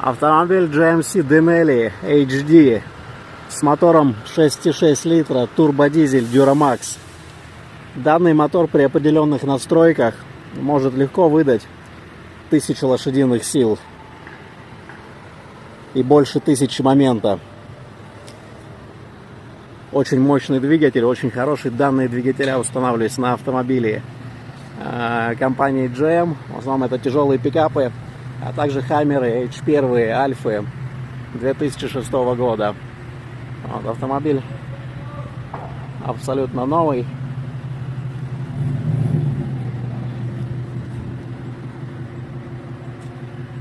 Автомобиль GMC Denali HD с мотором 6,6 литра, турбодизель Duramax. Данный мотор при определенных настройках может легко выдать 1000 лошадиных сил и больше 1000 момента. Очень мощный двигатель, очень хороший. Данные двигателя устанавливались на автомобиле компании GM. В основном это тяжелые пикапы, а также Хаммеры, H1, Альфы 2006 года. Вот, автомобиль абсолютно новый.